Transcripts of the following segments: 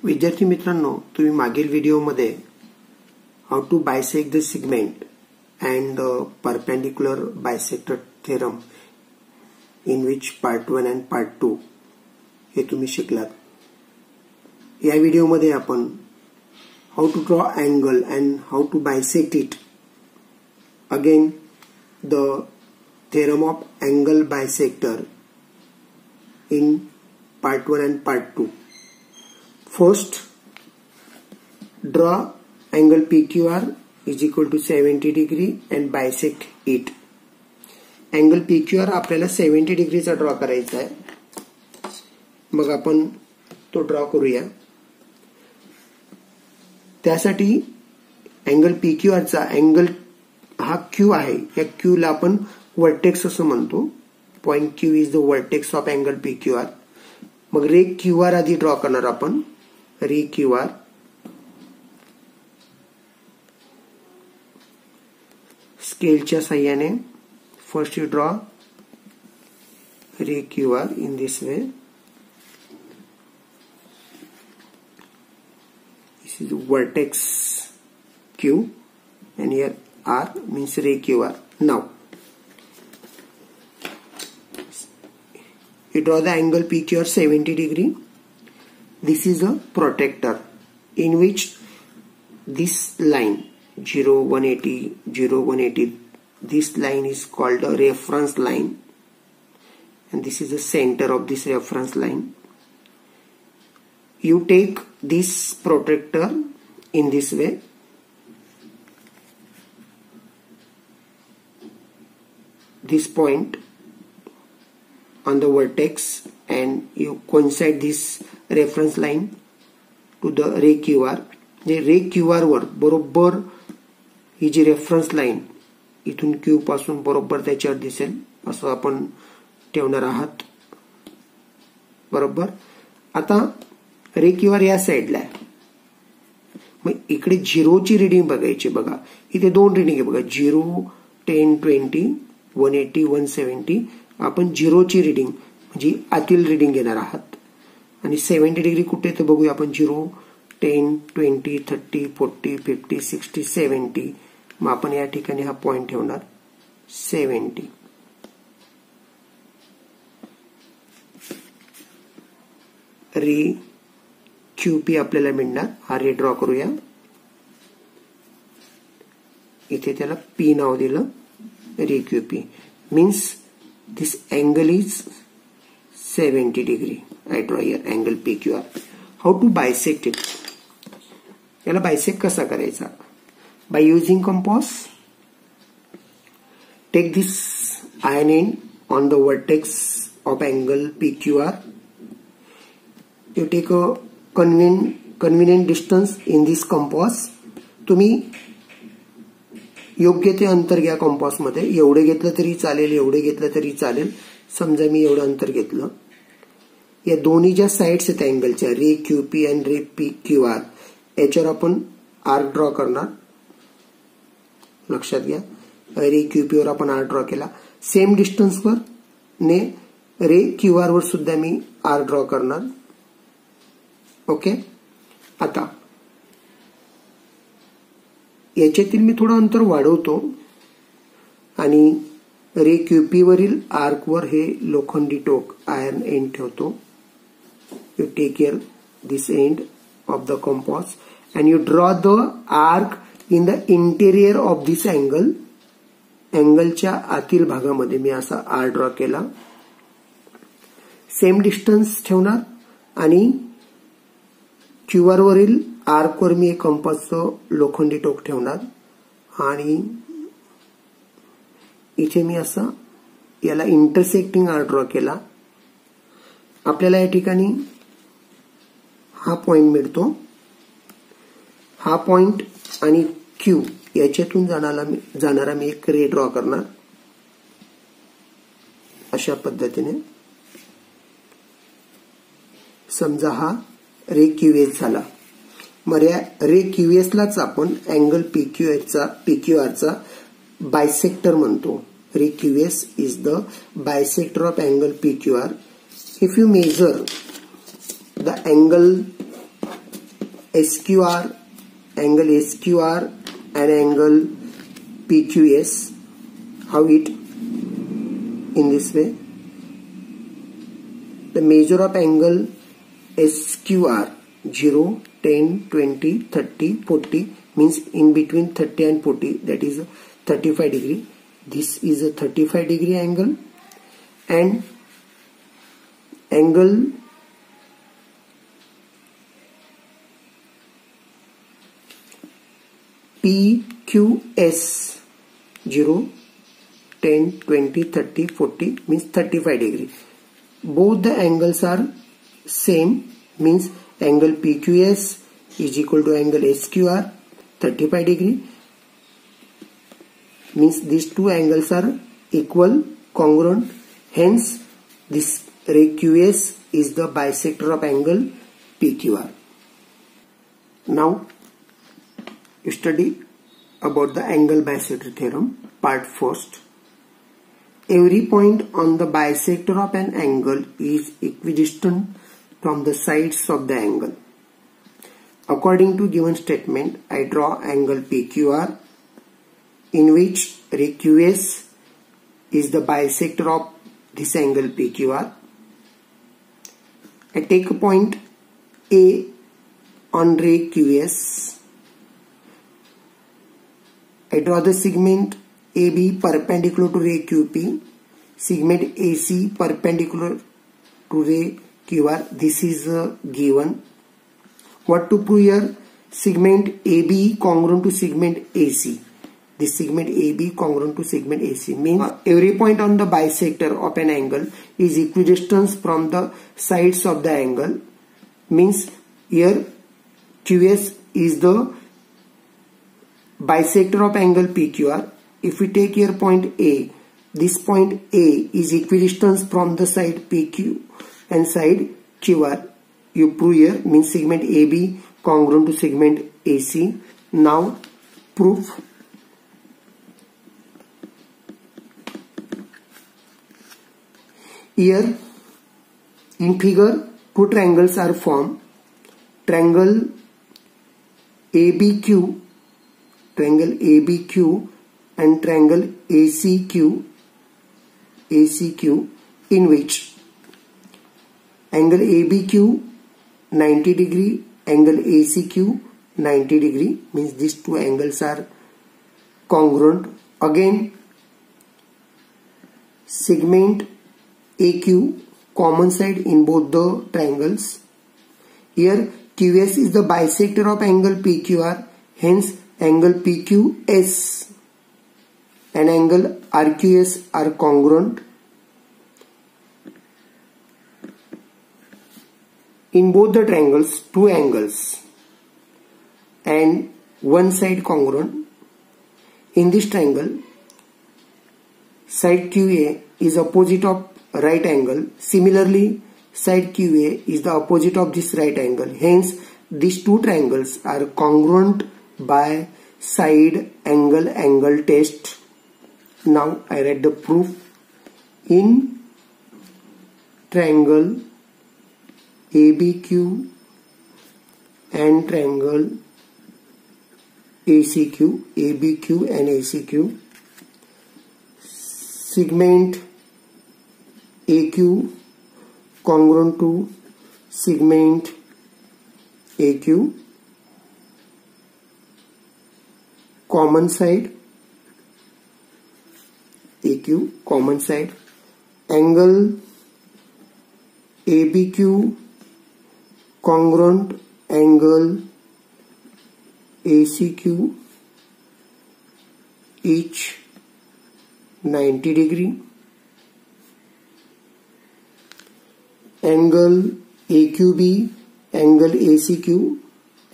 विद्यार्थी मित्रांनो, तुम्ही मागील व्हिडिओमध्ये how to bisect the segment and perpendicular bisector theorem in which part 1 and part 2 हे तुम्ही शिकलात. या व्हिडिओमध्ये आपण how to draw angle and how to bisect it, again the theorem of angle bisector in part 1 and part 2. First, draw angle PQR is equal to 70 degree and bisect it. Angle PQR आपल्याला 70 डिग्रीचा draw करायचा आहे. मग आपण तो draw करूया. त्यासाठी angle PQR चा angle हा Q आहे. या Q ला आपण वर्टेक्स असं म्हणतो. Point Q is the vertex of angle PQR. मग रे QR आधी ड्रॉ करणार आपण. रे QR स्केलच्या साह्याने फर्स्ट यू ड्रॉ रे QR in this way. This is vertex Q and here R means ray QR. Now you draw the angle PQR 70 degree. This is a protractor in which this line 0, 180, 0, 180, this line is called a reference line and this is the center of this reference line. You take this protractor in this way. This point on the vertex and you coincide this reference line to the ray QR. जे रे QR वर बरोबर ही जी reference line इथून Q पासून बरोबर त्याच्यावर दिसेल असं आपण ठेवणार आहात. बरोबर. आता रे QR या साईडला आहे. मग इकडे 0 ची रिडिंग बघायची. बघा इथे दोन रिडिंग आहे. बघा 0, 10, 20, 180, 170. आपण 0 ची रिडिंग म्हणजे आतील रिडिंग घेणार आहात. आणि 70 डिग्री कुठे तर बघूया आपण. 0, 10, 20, 30, 40, 50, 60, 70. मग आपण या ठिकाणी हा पॉइंट ठेवणार 70. रे QP आपल्याला मिळणार. हा रे ड्रॉ करूया. इथे त्याला P नाव दिलं. रे QP means this angle is 70 degree. I draw here angle PQR. How to bisect it? याला बायसेक्ट कसा करायचा? By using compass. Take this iron end on the vertex of angle PQR. You take a convenient distance in this compass. तुम्ही योग्य ते अंतर घ्या compass मध्ये. एवढे घेतलं तरी चालेल, एवढे घेतलं तरी चालेल. समजा मी एवढं अंतर घेतलं. या दोन्ही ज्या साइड्स आहेत अँगलच्या रे QP आणि रे PQR याच्यावर आपण आर्क ड्रॉ करणार. लक्षात घ्या. रे QP वर आपण आर्क ड्रॉ केला. सेम डिस्टन्स वर ने रे QR वर सुद्धा मी आर्क ड्रॉ करणार. ओके. आता याच्यातील मी थोडं अंतर वाढवतो आणि रे QP वरील आर्क वर हे लोखंडी टोक आयर्न एंड ठेवतो. You take here this end of the compass and you draw the arc in the interior of this angle. अँगलच्या आतील भागामध्ये मी असा आर्क ड्रॉ केला. सेम डिस्टन्स ठेवणार आणि QR वरील आर्क वर मी एक कंपासचं लोखंडी टोक ठेवणार आणि इथे मी असा याला इंटरसेक्टिंग आर्क ड्रॉ केला. आपल्याला या ठिकाणी हा पॉइंट मिळतो. हा पॉइंट आणि Q याच्यातून जाणारा मी एक रे ड्रॉ करणार अशा पद्धतीने. समजा हा रे QS झाला. मग रे QS लाच आपण अँगल PQR चा बायसेक्टर म्हणतो. Ray QS is the bisector of angle PQR. If you measure the angle SQR, angle SQR and angle PQS. How it? In this way. The measure of angle SQR 0, 10, 20, 30, 40 means in between 30 and 40, that is 35 degree. This is a 35 degree angle, and angle PQS 0, 10, 20, 30, 40 means 35 degree. Both the angles are same, means angle PQS is equal to angle SQR 35 degree, means these two angles are equal, congruent, hence this ray QS is the bisector of angle PQR. Now you study about the angle bisector theorem, part first. Every point on the bisector of an angle is equidistant from the sides of the angle. According to given statement, I draw angle PQR in which ray QS is the bisector of this angle PQR. I take a point A on ray QS. I draw the segment AB perpendicular to ray QP, segment AC perpendicular to ray QR. This is given. What to prove here? Segment AB congruent to segment AC. This segment AB congruent to segment AC means every point on the bisector of an angle is equidistant from the sides of the angle. Means here QS is the bisector of angle PQR. If we take here point A, this point A is equidistant from the side PQ and side QR. You prove here, means segment AB congruent to segment AC. Now proof. Here in figure two triangles are formed. Triangle ABQ, and triangle ACQ, in which angle ABQ 90 degree, angle ACQ 90 degree, means these two angles are congruent. Again segment AQ, common side in both the triangles. Here QS is the bisector of angle PQR, hence angle PQS and angle RQS are congruent. In both the triangles, two angles and one side congruent. In this triangle, side QA is opposite of right angle. Similarly, side QA is the opposite of this right angle. Hence, these two triangles are congruent by side angle test. Now I write the proof. In triangle ABQ and triangle ACQ, ABQ and ACQ, segment AQ congruent to segment AQ, common side AQ, common side, angle ABQ congruent angle ACQ, each 90 degree, angle AQB, angle ACQ,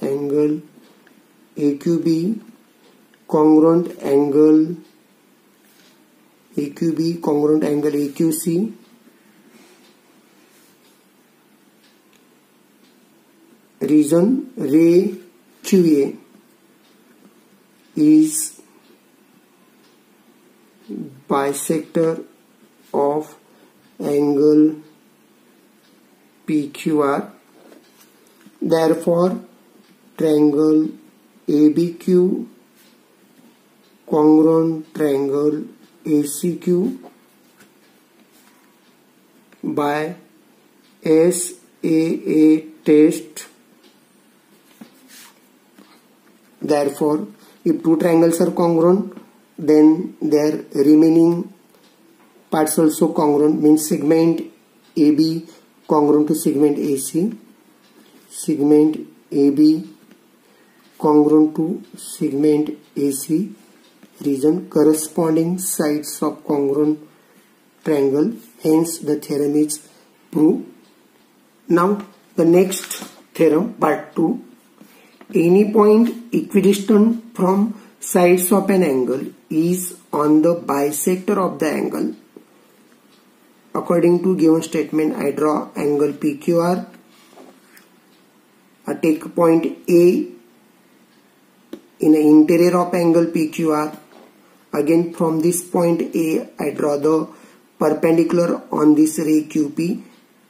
angle AQB congruent angle AQB congruent angle AQC, reason ray QA is bisector of angle PQR, therefore triangle ABQ congruent triangle ACQ by SAA test. Therefore, if two triangles are congruent, then their remaining parts also congruent, means segment AB congruent to segment AC, segment AB congruent to segment AC region, corresponding sides of congruent triangle. Hence the theorem is proved. Now the next theorem, part 2. Any point equidistant from sides of an angle is on the bisector of the angle. According to given statement, I draw angle PQR. I take point A in the interior of angle PQR. Again, from this point A, I draw the perpendicular on this ray QP,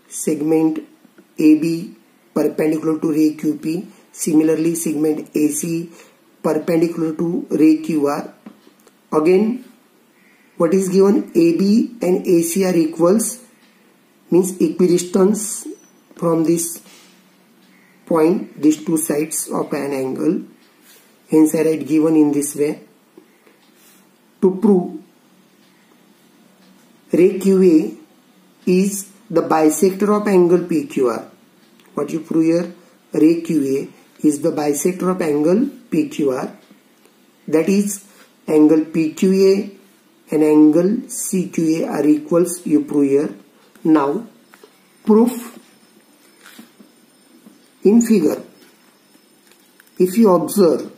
segment AB perpendicular to ray QP. Similarly, segment AC perpendicular to ray QR. Again, what is given? AB and AC are equals, means equidistance from this point, these two sides of an angle. Hence, I write given in this way. To prove ray QA is the bisector of angle PQR. What you prove here? Ray QA is the bisector of angle PQR. That is, angle PQA and angle CQA are equals, you prove here. Now, proof. In figure, if you observe,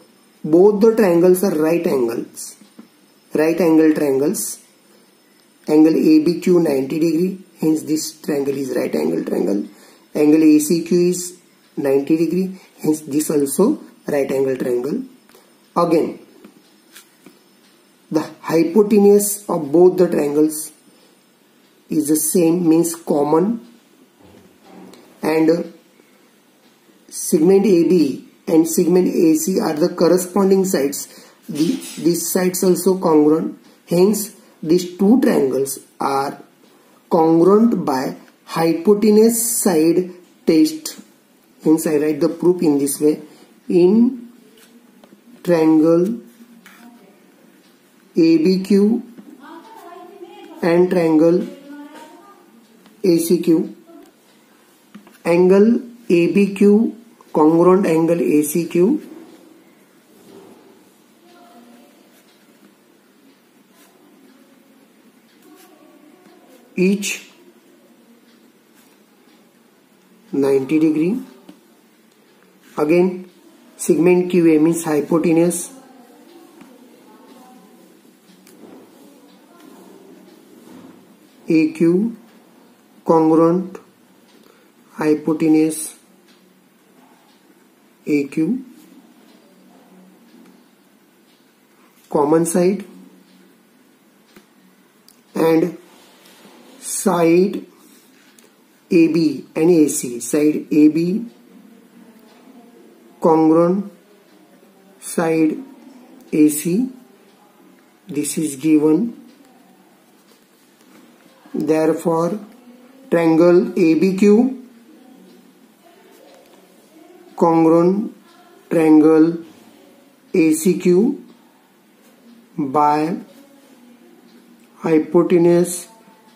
both the triangles are right angles, right angle triangles. Angle ABQ 90 degree, hence this triangle is right angle triangle. Angle ACQ is 90 degree, hence this also right angle triangle. Again, the hypotenuse of both the triangles is the same, means common, and segment AB and segment AC are the corresponding sides. These sides also congruent. Hence, these two triangles are congruent by hypotenuse side test. Hence, I write the proof in this way. In triangle ABQ and triangle ACQ, angle ABQ congruent angle ACQ, each 90 degree. Again, segment QA means hypotenuse, AQ congruent hypotenuse AQ, common side, and side AB and AC, side AB congruent side AC. This is given. Therefore, triangle ABQ congruent triangle ACQ by hypotenuse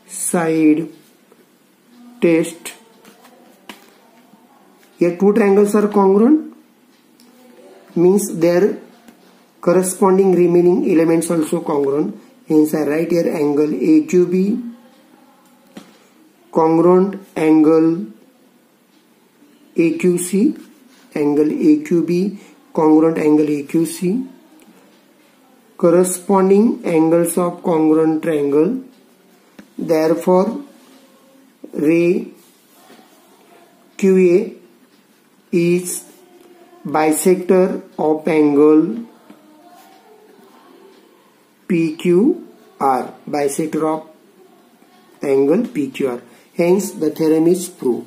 side test. Here two triangles are congruent, means their corresponding remaining elements also congruent. Hence, I write here angle AQB congruent angle AQC, angle AQB congruent angle AQC, corresponding angles of congruent triangle. Therefore, ray QA is bisector of angle PQR, bisector of angle PQR. Hence, the theorem is proved.